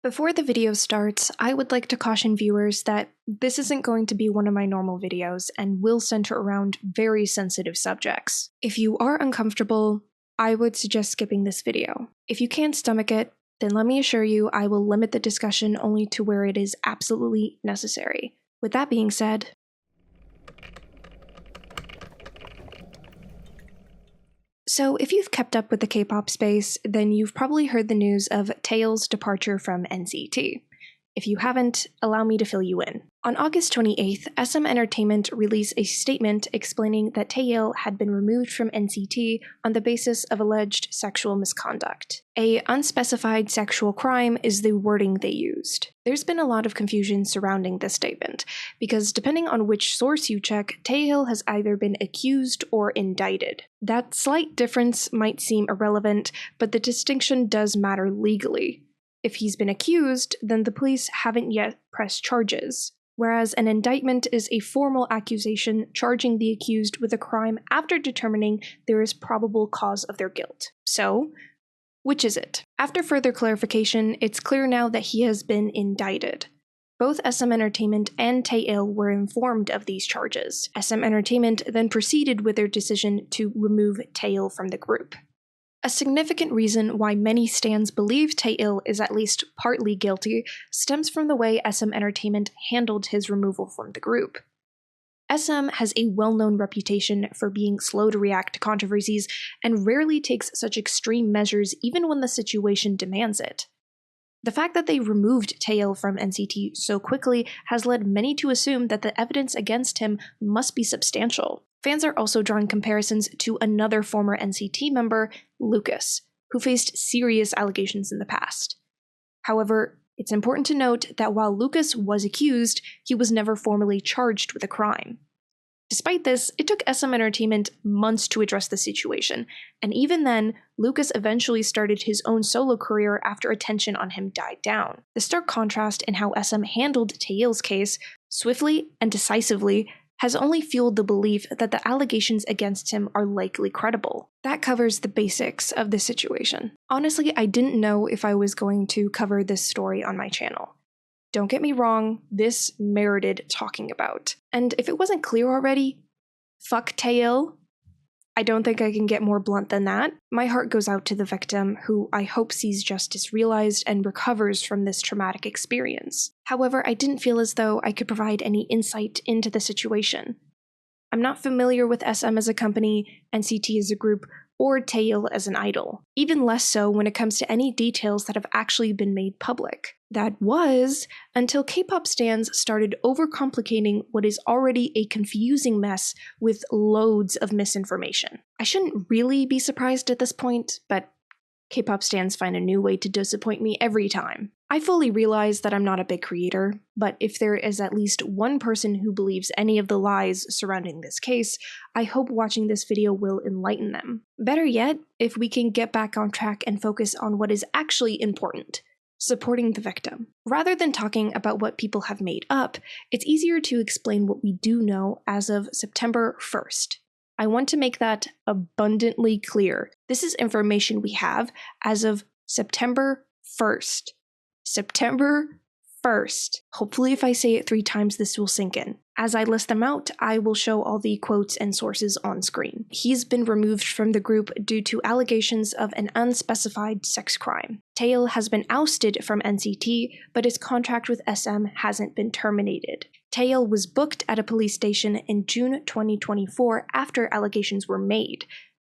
Before the video starts, I would like to caution viewers that this isn't going to be one of my normal videos and will center around very sensitive subjects. If you are uncomfortable, I would suggest skipping this video. If you can't stomach it, then let me assure you I will limit the discussion only to where it is absolutely necessary. With that being said, so if you've kept up with the K-pop space, then you've probably heard the news of Taeil's departure from NCT. If you haven't, allow me to fill you in. On August 28th, SM Entertainment released a statement explaining that Taeil had been removed from NCT on the basis of alleged sexual misconduct. A unspecified sexual crime is the wording they used. There's been a lot of confusion surrounding this statement, because depending on which source you check, Taeil has either been accused or indicted. That slight difference might seem irrelevant, but the distinction does matter legally. If he's been accused, then the police haven't yet pressed charges, whereas an indictment is a formal accusation charging the accused with a crime after determining there is probable cause of their guilt. So, which is it? After further clarification, it's clear now that he has been indicted. Both SM Entertainment and Taeil were informed of these charges. SM Entertainment then proceeded with their decision to remove Taeil from the group. A significant reason why many stans believe Taeil is at least partly guilty stems from the way SM Entertainment handled his removal from the group. SM has a well-known reputation for being slow to react to controversies and rarely takes such extreme measures even when the situation demands it. The fact that they removed Taeil from NCT so quickly has led many to assume that the evidence against him must be substantial. Fans are also drawing comparisons to another former NCT member, Lucas, who faced serious allegations in the past. However, it's important to note that while Lucas was accused, he was never formally charged with a crime. Despite this, it took SM Entertainment months to address the situation, and even then, Lucas eventually started his own solo career after attention on him died down. The stark contrast in how SM handled Taeil's case, swiftly and decisively, has only fueled the belief that the allegations against him are likely credible. That covers the basics of the situation. Honestly, I didn't know if I was going to cover this story on my channel. Don't get me wrong, this merited talking about. And if it wasn't clear already, fuck Taeil. I don't think I can get more blunt than that. My heart goes out to the victim, who I hope sees justice realized and recovers from this traumatic experience. However, I didn't feel as though I could provide any insight into the situation. I'm not familiar with SM as a company, NCT as a group, or Taeil as an idol. Even less so when it comes to any details that have actually been made public. That was until K-pop stans started overcomplicating what is already a confusing mess with loads of misinformation. I shouldn't really be surprised at this point, but K-pop stans find a new way to disappoint me every time. I fully realize that I'm not a big creator, but if there is at least one person who believes any of the lies surrounding this case, I hope watching this video will enlighten them. Better yet, if we can get back on track and focus on what is actually important: supporting the victim. Rather than talking about what people have made up, it's easier to explain what we do know as of September 1st. I want to make that abundantly clear. This is information we have as of September 1st. September 1st. Hopefully if I say it 3 times, this will sink in. As I list them out, I will show all the quotes and sources on screen. He's been removed from the group due to allegations of an unspecified sex crime. Taeil has been ousted from NCT, but his contract with SM hasn't been terminated. Taeil was booked at a police station in June 2024 after allegations were made.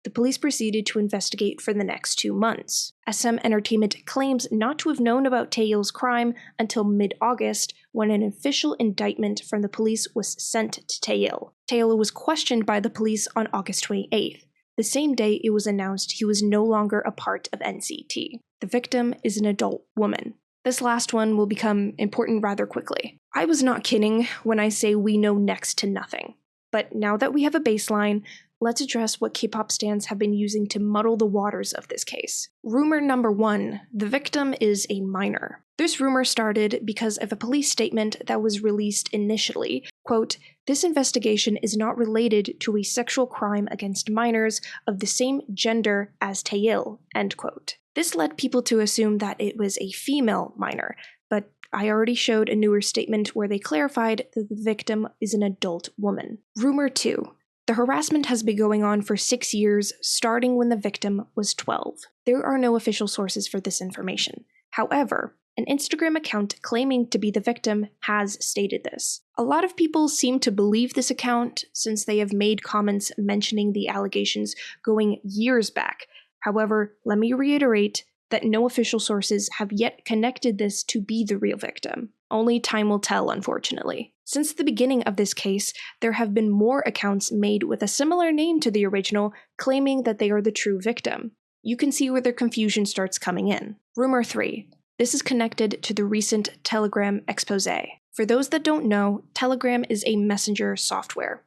The police proceeded to investigate for the next 2 months. SM Entertainment claims not to have known about Taeil's crime until mid-August, when an official indictment from the police was sent to Taeil. Taeil was questioned by the police on August 28th, the same day it was announced he was no longer a part of NCT. The victim is an adult woman. This last one will become important rather quickly. I was not kidding when I say we know next to nothing. But now that we have a baseline, let's address what K-pop stans have been using to muddle the waters of this case. Rumor number 1, the victim is a minor. This rumor started because of a police statement that was released initially. Quote, "This investigation is not related to a sexual crime against minors of the same gender as Taeil," end quote. This led people to assume that it was a female minor, but I already showed a newer statement where they clarified that the victim is an adult woman. Rumor 2. The harassment has been going on for 6 years, starting when the victim was 12. There are no official sources for this information. However, an Instagram account claiming to be the victim has stated this. A lot of people seem to believe this account since they have made comments mentioning the allegations going years back. However, let me reiterate that no official sources have yet connected this to be the real victim. Only time will tell, unfortunately. Since the beginning of this case, there have been more accounts made with a similar name to the original, claiming that they are the true victim. You can see where their confusion starts coming in. Rumor 3. This is connected to the recent Telegram expose. For those that don't know, Telegram is a messenger software.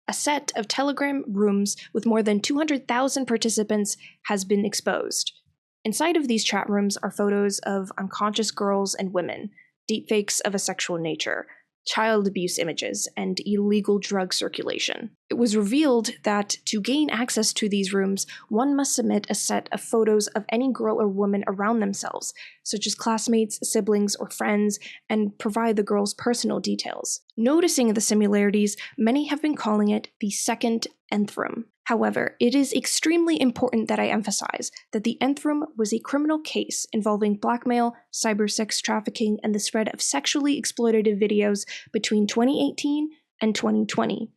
A set of Telegram rooms with more than 200,000 participants has been exposed. Inside of these chat rooms are photos of unconscious girls and women, deepfakes of a sexual nature, child abuse images, and illegal drug circulation. It was revealed that to gain access to these rooms, one must submit a set of photos of any girl or woman around themselves, such as classmates, siblings, or friends, and provide the girl's personal details. Noticing the similarities, many have been calling it the second nth room. However, it is extremely important that I emphasize that the nth room was a criminal case involving blackmail, cyber sex trafficking, and the spread of sexually exploitative videos between 2018 and 2020.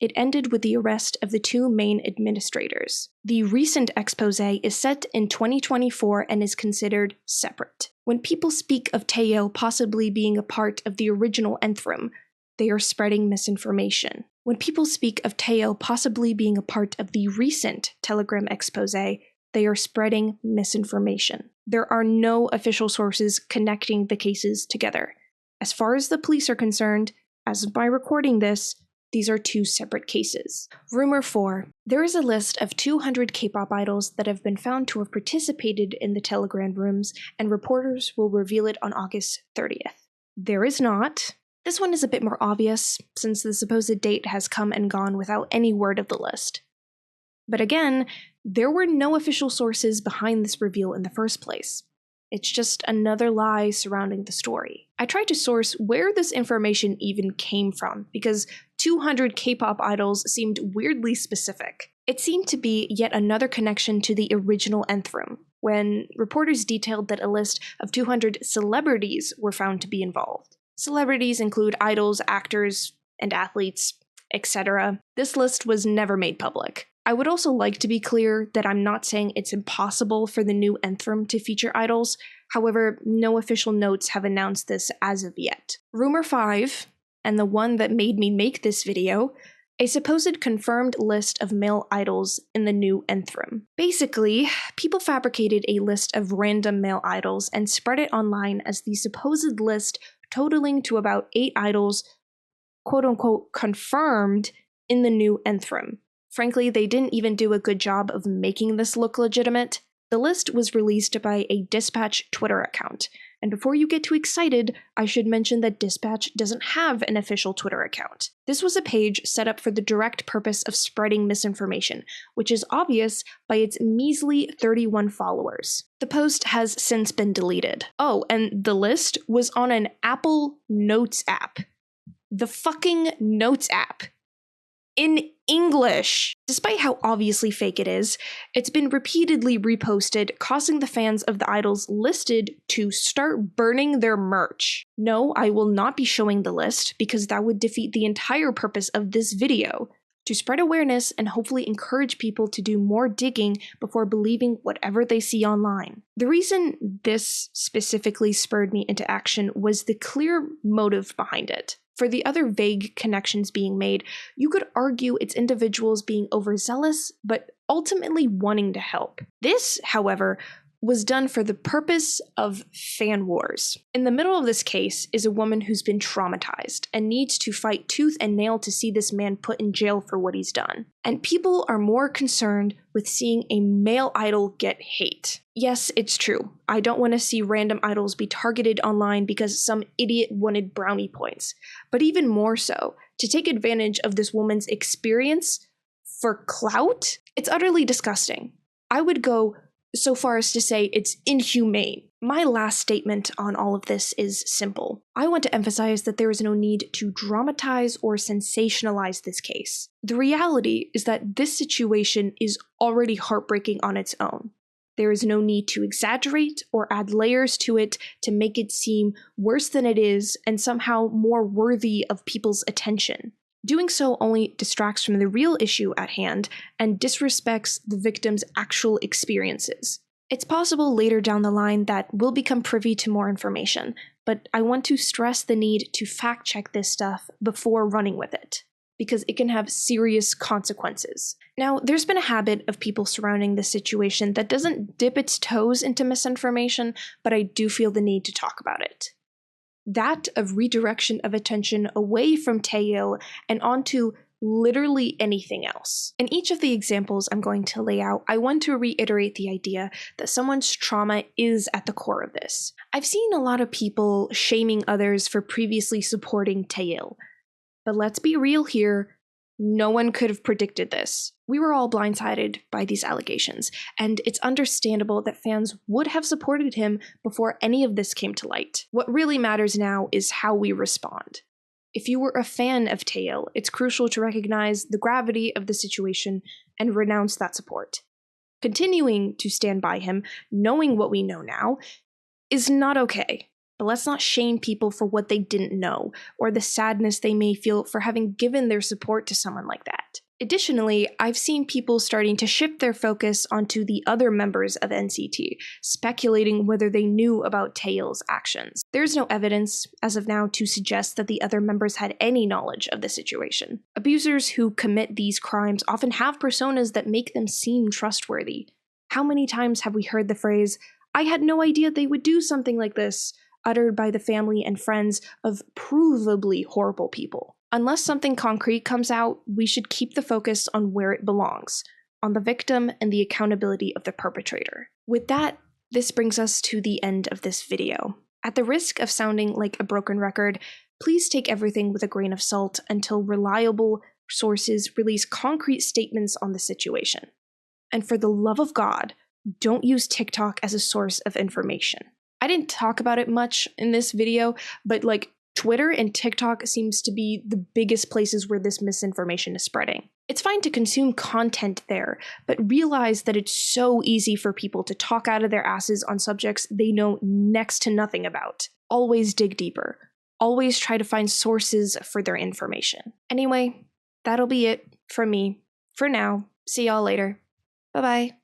It ended with the arrest of the two main administrators. The recent expose is set in 2024 and is considered separate. When people speak of Taeil possibly being a part of the original nth room, they are spreading misinformation. When people speak of Taeil possibly being a part of the recent Telegram expose, they are spreading misinformation. There are no official sources connecting the cases together. As far as the police are concerned, as by recording this, these are two separate cases. Rumor 4. There is a list of 200 K-pop idols that have been found to have participated in the Telegram rooms, and reporters will reveal it on August 30th. There is not. This one is a bit more obvious, since the supposed date has come and gone without any word of the list. But again, there were no official sources behind this reveal in the first place. It's just another lie surrounding the story. I tried to source where this information even came from, because 200 K-pop idols seemed weirdly specific. It seemed to be yet another connection to the original nth room, when reporters detailed that a list of 200 celebrities were found to be involved. Celebrities include idols, actors, and athletes, etc. This list was never made public. I would also like to be clear that I'm not saying it's impossible for the new nth room to feature idols, however, no official notes have announced this as of yet. Rumor 5, and the one that made me make this video, a supposed confirmed list of male idols in the new nth room. Basically, people fabricated a list of random male idols and spread it online as the supposed list totaling to about 8 idols, quote-unquote, confirmed in the new nth room. Frankly, they didn't even do a good job of making this look legitimate. The list was released by a Dispatch Twitter account, and before you get too excited, I should mention that Dispatch doesn't have an official Twitter account. This was a page set up for the direct purpose of spreading misinformation, which is obvious by its measly 31 followers. The post has since been deleted. Oh, and the list was on an Apple Notes app. The fucking Notes app. In English. Despite how obviously fake it is, it's been repeatedly reposted, causing the fans of the idols listed to start burning their merch. No, I will not be showing the list, because that would defeat the entire purpose of this video, to spread awareness and hopefully encourage people to do more digging before believing whatever they see online. The reason this specifically spurred me into action was the clear motive behind it. For the other vague connections being made, you could argue it's individuals being overzealous, but ultimately wanting to help. This, however, was done for the purpose of fan wars. In the middle of this case is a woman who's been traumatized and needs to fight tooth and nail to see this man put in jail for what he's done. And people are more concerned with seeing a male idol get hate. Yes, it's true. I don't want to see random idols be targeted online because some idiot wanted brownie points. But even more so, to take advantage of this woman's experience for clout? It's utterly disgusting. I would go so far as to say it's inhumane. My last statement on all of this is simple. I want to emphasize that there is no need to dramatize or sensationalize this case. The reality is that this situation is already heartbreaking on its own. There is no need to exaggerate or add layers to it to make it seem worse than it is and somehow more worthy of people's attention. Doing so only distracts from the real issue at hand and disrespects the victim's actual experiences. It's possible later down the line that we'll become privy to more information, but I want to stress the need to fact-check this stuff before running with it, because it can have serious consequences. Now, there's been a habit of people surrounding this situation that doesn't dip its toes into misinformation, but I do feel the need to talk about it. That of redirection of attention away from Taeil and onto literally anything else. In each of the examples I'm going to lay out, I want to reiterate the idea that someone's trauma is at the core of this. I've seen a lot of people shaming others for previously supporting Taeil, but let's be real here, no one could have predicted this. We were all blindsided by these allegations, and it's understandable that fans would have supported him before any of this came to light. What really matters now is how we respond. If you were a fan of Taeil, it's crucial to recognize the gravity of the situation and renounce that support. Continuing to stand by him, knowing what we know now, is not okay. But let's not shame people for what they didn't know, or the sadness they may feel for having given their support to someone like that. Additionally, I've seen people starting to shift their focus onto the other members of NCT, speculating whether they knew about Taeil's actions. There's no evidence, as of now, to suggest that the other members had any knowledge of the situation. Abusers who commit these crimes often have personas that make them seem trustworthy. How many times have we heard the phrase, "I had no idea they would do something like this," uttered by the family and friends of provably horrible people? Unless something concrete comes out, we should keep the focus on where it belongs, on the victim and the accountability of the perpetrator. With that, this brings us to the end of this video. At the risk of sounding like a broken record, please take everything with a grain of salt until reliable sources release concrete statements on the situation. And for the love of God, don't use TikTok as a source of information. I didn't talk about it much in this video, but Twitter and TikTok seems to be the biggest places where this misinformation is spreading. It's fine to consume content there, but realize that it's so easy for people to talk out of their asses on subjects they know next to nothing about. Always dig deeper. Always try to find sources for their information. Anyway, that'll be it from me for now. See y'all later. Bye-bye.